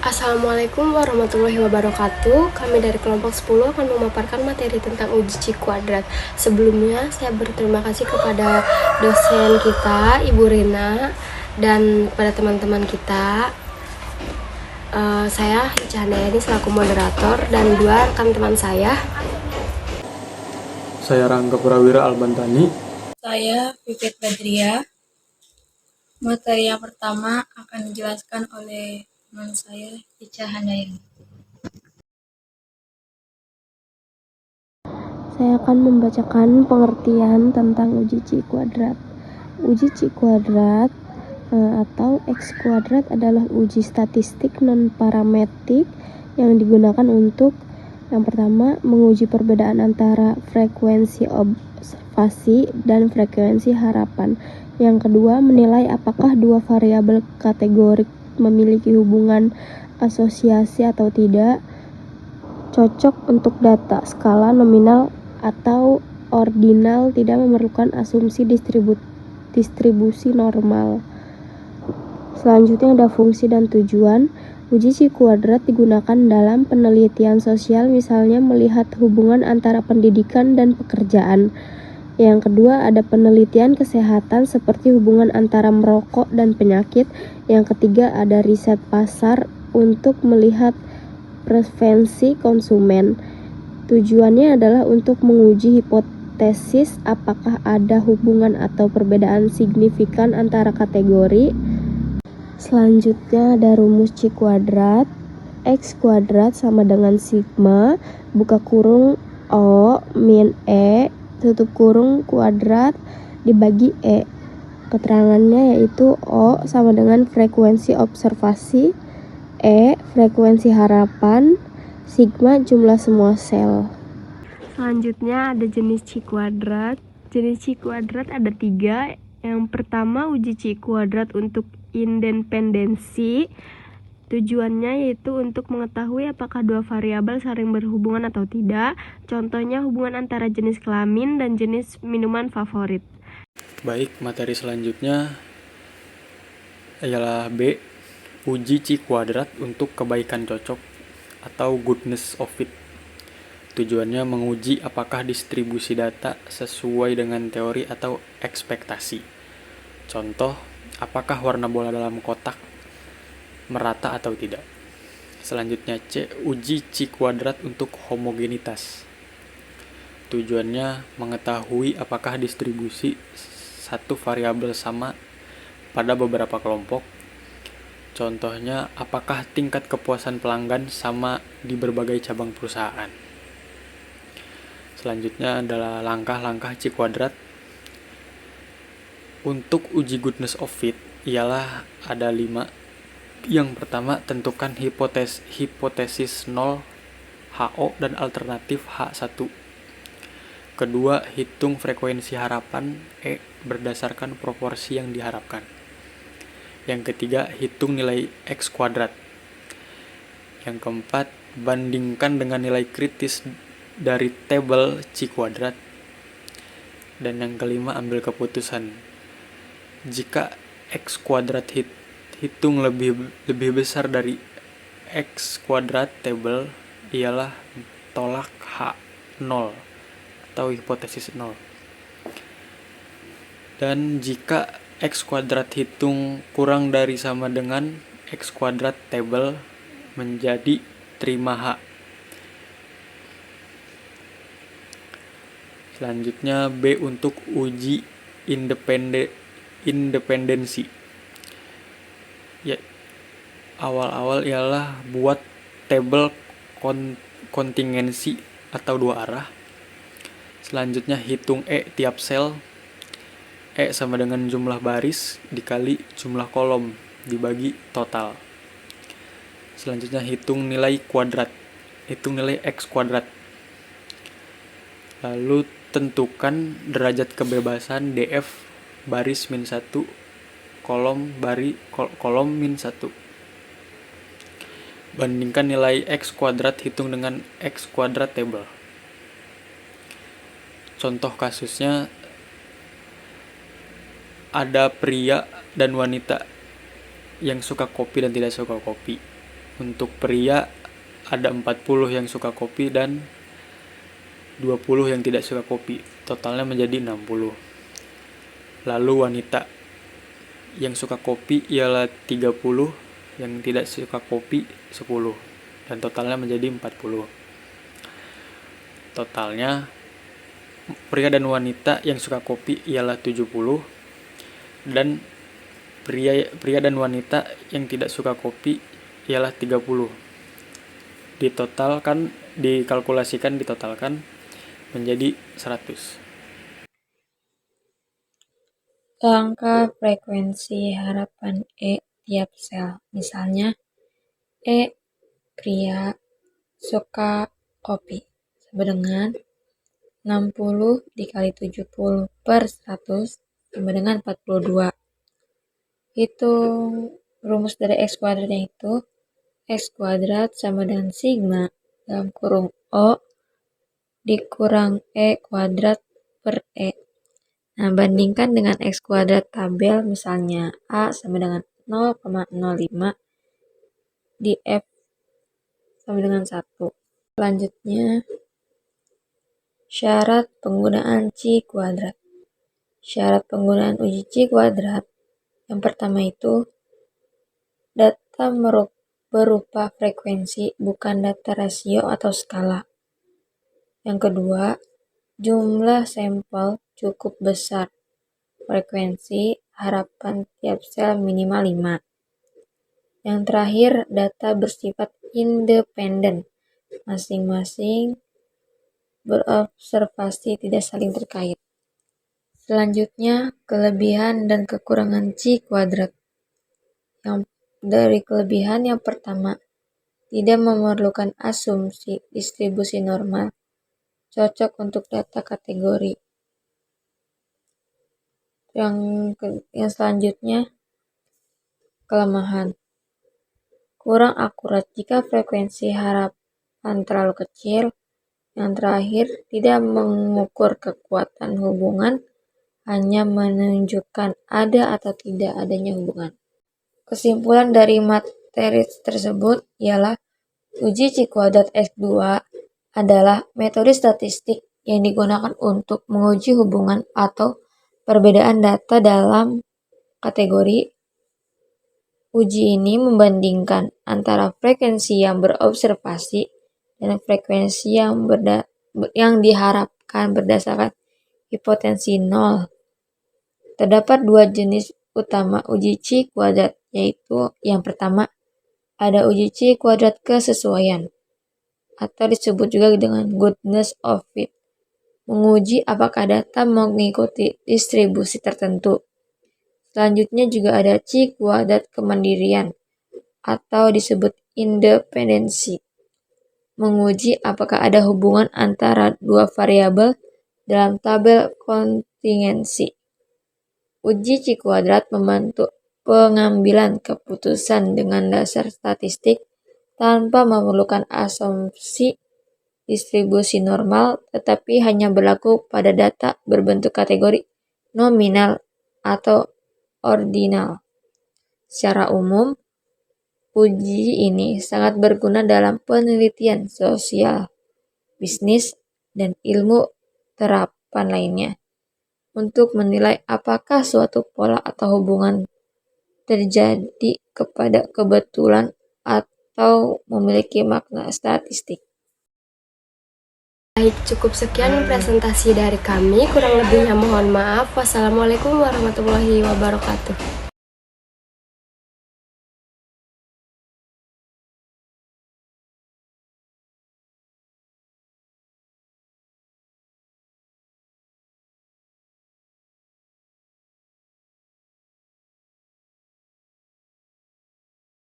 Assalamualaikum warahmatullahi wabarakatuh. Kami dari kelompok 10 akan memaparkan materi tentang uji C kuadrat. Sebelumnya, saya berterima kasih kepada dosen kita, Ibu Rina, dan kepada teman-teman kita. Saya Ica Handayani selaku moderator dan dua rekan teman saya. Saya Rangga Prawira Albantani. Saya Pipit Badria. Materi yang pertama akan dijelaskan oleh teman saya Ica Handayani. Saya akan membacakan pengertian tentang uji C kuadrat. Uji C kuadrat atau X kuadrat adalah uji statistik non-parametrik yang digunakan untuk yang pertama, menguji perbedaan antara frekuensi observasi dan frekuensi harapan. Yang kedua, menilai apakah dua variabel kategorik memiliki hubungan asosiasi atau tidak, cocok untuk data skala nominal atau ordinal, tidak memerlukan asumsi distribusi normal. Selanjutnya ada fungsi dan tujuan. Uji C kuadrat digunakan dalam penelitian sosial, misalnya melihat hubungan antara pendidikan dan pekerjaan. Yang kedua ada penelitian kesehatan seperti hubungan antara merokok dan penyakit. Yang ketiga ada riset pasar untuk melihat preferensi konsumen. Tujuannya adalah untuk menguji hipotesis apakah ada hubungan atau perbedaan signifikan antara kategori. Selanjutnya ada rumus C kuadrat. X kuadrat sama dengan sigma buka kurung O min E tutup kurung kuadrat dibagi E. Keterangannya yaitu O sama dengan frekuensi observasi, E frekuensi harapan, sigma jumlah semua sel. Selanjutnya ada jenis C kuadrat. Jenis C kuadrat ada 3. Yang pertama uji C kuadrat untuk independensi. Tujuannya yaitu untuk mengetahui apakah dua variabel saling berhubungan atau tidak. Contohnya hubungan antara jenis kelamin dan jenis minuman favorit. Baik, materi selanjutnya ialah B, uji C kuadrat untuk kebaikan cocok atau goodness of fit. Tujuannya menguji apakah distribusi data sesuai dengan teori atau ekspektasi. Contoh, apakah warna bola dalam kotak merata atau tidak. Selanjutnya C, uji C kuadrat untuk homogenitas. Tujuannya mengetahui apakah distribusi satu variabel sama pada beberapa kelompok. Contohnya, apakah tingkat kepuasan pelanggan sama di berbagai cabang perusahaan. Selanjutnya adalah langkah-langkah C kuadrat. Untuk uji goodness of fit ialah ada 5. Yang pertama, tentukan hipotesis 0 HO dan alternatif H1. Kedua, hitung frekuensi harapan E berdasarkan proporsi yang diharapkan. Yang ketiga, hitung nilai X kuadrat. Yang keempat, bandingkan dengan nilai kritis dari tabel C kuadrat. Dan yang kelima, ambil keputusan. Jika X kuadrat hitung lebih besar dari X kuadrat tabel, ialah tolak H0 atau hipotesis 0. Dan jika X kuadrat hitung kurang dari sama dengan X kuadrat tabel, menjadi terima H. Selanjutnya B untuk uji independensi. Ya, awal-awal ialah buat tabel kontingensi atau dua arah. Selanjutnya hitung E tiap sel. E sama dengan jumlah baris dikali jumlah kolom dibagi total. Selanjutnya hitung nilai kuadrat. Hitung nilai X kuadrat. Lalu tentukan derajat kebebasan DF baris min 1 kolom min 1. Bandingkan nilai X kuadrat hitung dengan X kuadrat table. Contoh kasusnya, ada pria dan wanita yang suka kopi dan tidak suka kopi. Untuk pria ada 40 yang suka kopi dan 20 yang tidak suka kopi. Totalnya menjadi 60. Lalu wanita yang suka kopi ialah 30, yang tidak suka kopi 10. Dan totalnya menjadi 40. Totalnya pria dan wanita yang suka kopi ialah 70 dan pria dan wanita yang tidak suka kopi ialah 30. Ditotalkan menjadi 100. Angka frekuensi harapan E tiap sel. Misalnya, E pria suka kopi sama dengan 60 dikali 70 per 100 sama dengan 42. Hitung rumus dari X kuadratnya itu, X kuadrat sama dengan sigma dalam kurung O dikurang E kuadrat per E. Nah, bandingkan dengan X kuadrat tabel, misalnya A sama dengan 0,05 di F sama dengan 1. Selanjutnya, syarat penggunaan C kuadrat. Syarat penggunaan uji C kuadrat yang pertama itu data berupa frekuensi, bukan data rasio atau skala. Yang kedua, jumlah sampel cukup besar. Frekuensi harapan tiap sel minimal 5. Yang terakhir, data bersifat independen. Masing-masing berobservasi, tidak saling terkait. Selanjutnya, kelebihan dan kekurangan C kuadrat. Yang dari kelebihan yang pertama, tidak memerlukan asumsi distribusi normal, cocok untuk data kategori. Yang selanjutnya, kelemahan. Kurang akurat jika frekuensi harapan terlalu kecil. Yang terakhir, tidak mengukur kekuatan hubungan, hanya menunjukkan ada atau tidak adanya hubungan. Kesimpulan dari materi tersebut ialah uji C kuadrat X2 adalah metode statistik yang digunakan untuk menguji hubungan atau perbedaan data dalam kategori. Uji ini membandingkan antara frekuensi yang berobservasi dan frekuensi yang diharapkan berdasarkan hipotensi 0. Terdapat dua jenis utama uji C kuadrat, yaitu yang pertama, ada uji C kuadrat kesesuaian, atau disebut juga dengan goodness of fit, menguji apakah data mengikuti distribusi tertentu. Selanjutnya juga ada C kuadrat kemandirian, atau disebut independensi, menguji apakah ada hubungan antara dua variabel dalam tabel kontingensi. Uji C kuadrat membantu pengambilan keputusan dengan dasar statistik tanpa memerlukan asumsi distribusi normal, tetapi hanya berlaku pada data berbentuk kategori nominal atau ordinal. Secara umum, uji ini sangat berguna dalam penelitian sosial, bisnis, dan ilmu terapan lainnya untuk menilai apakah suatu pola atau hubungan terjadi kepada kebetulan atau memiliki makna statistik. Baik, cukup sekian presentasi dari kami. Kurang lebihnya mohon maaf. Wassalamualaikum warahmatullahi wabarakatuh.